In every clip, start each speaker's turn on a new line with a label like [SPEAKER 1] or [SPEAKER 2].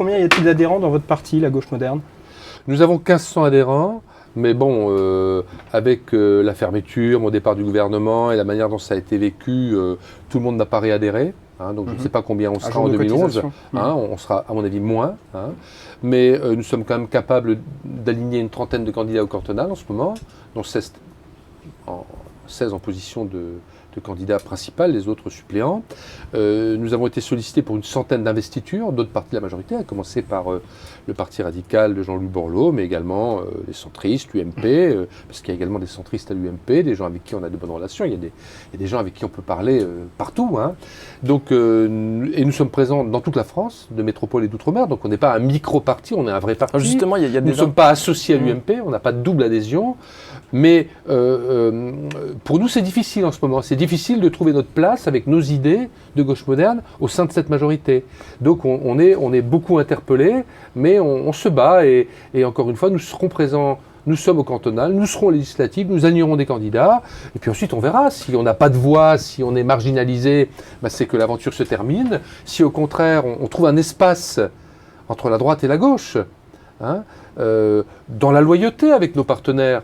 [SPEAKER 1] Combien y a-t-il d'adhérents dans votre parti, la gauche moderne?
[SPEAKER 2] Nous avons 1500 adhérents, mais bon, avec la fermeture, mon départ du gouvernement et la manière dont ça a été vécu, tout le monde n'a pas réadhéré. Donc je ne sais pas combien on sera en 2011, on sera à mon avis moins, mais nous sommes quand même capables d'aligner une trentaine de candidats au cantonal en ce moment, dont 16 en position de candidat principal, les autres suppléants. Nous avons été sollicités pour une centaine d'investitures, d'autres partis de la majorité, à commencer par le Parti radical de Jean-Louis Borloo, mais également les centristes, l'UMP, parce qu'il y a également des centristes à l'UMP, des gens avec qui on a de bonnes relations, il y a des gens avec qui on peut parler partout. Donc, et nous sommes présents dans toute la France, de métropole et d'outre-mer, donc on n'est pas un micro-parti, on est un vrai parti.
[SPEAKER 3] Alors justement, il y a
[SPEAKER 2] nous ne sommes pas associés à l'UMP, on n'a pas de double adhésion, mais pour nous c'est difficile en ce moment, c'est difficile de trouver notre place avec nos idées de gauche moderne au sein de cette majorité. Donc on est beaucoup interpellés, mais on se bat et encore une fois nous serons présents. Nous sommes au cantonal, nous serons législatifs, nous alignerons des candidats, et puis ensuite on verra. Si on n'a pas de voix, si on est marginalisé, c'est que l'aventure se termine. Si au contraire on trouve un espace entre la droite et la gauche, dans la loyauté avec nos partenaires,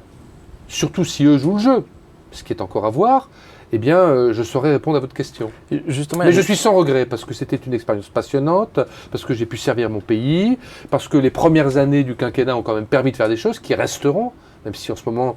[SPEAKER 2] surtout si eux jouent le jeu, ce qui est encore à voir, eh bien, je saurais répondre à votre question.
[SPEAKER 3] Justement,
[SPEAKER 2] mais je suis sans regret, parce que c'était une expérience passionnante, parce que j'ai pu servir mon pays, parce que les premières années du quinquennat ont quand même permis de faire des choses qui resteront, même si en ce moment,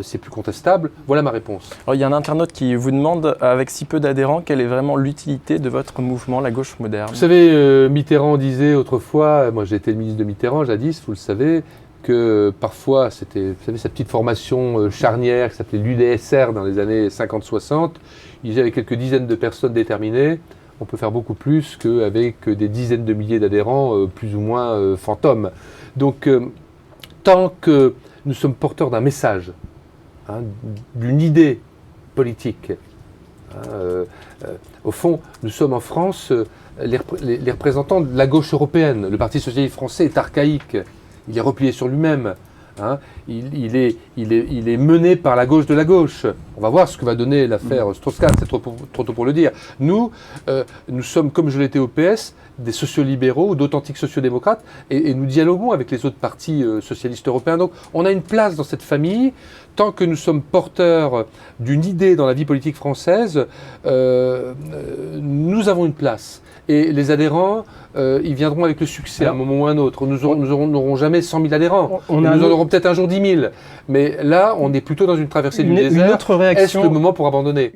[SPEAKER 2] c'est plus contestable. Voilà ma réponse.
[SPEAKER 3] Alors, il y a un internaute qui vous demande, avec si peu d'adhérents, quelle est vraiment l'utilité de votre mouvement, la gauche moderne?
[SPEAKER 2] Vous savez, Mitterrand disait autrefois, moi j'ai été le ministre de Mitterrand jadis, vous le savez, que parfois, c'était, vous savez, cette petite formation charnière qui s'appelait l'UDSR dans les années 50-60, il y avait quelques dizaines de personnes déterminées, on peut faire beaucoup plus qu'avec des dizaines de milliers d'adhérents plus ou moins fantômes. Donc, tant que nous sommes porteurs d'un message, d'une idée politique, au fond, nous sommes en France les représentants de la gauche européenne. Le Parti socialiste français est archaïque. Il est replié sur lui-même. Il est mené par la gauche de la gauche. On va voir ce que va donner l'affaire Strauss-Kahn, c'est trop tôt pour le dire. Nous sommes, comme je l'étais au PS, des sociolibéraux ou d'authentiques sociodémocrates, et nous dialoguons avec les autres partis socialistes européens. Donc on a une place dans cette famille. Tant que nous sommes porteurs d'une idée dans la vie politique française, nous avons une place. Et les adhérents, ils viendront avec le succès à un moment ou à un autre. Nous n'aurons jamais 100 000 adhérents. Nous en aurons peut-être un jour 10 000. Mais là, on est plutôt dans une traversée du désert.
[SPEAKER 1] Une autre réaction.
[SPEAKER 2] Est-ce le moment pour abandonner ?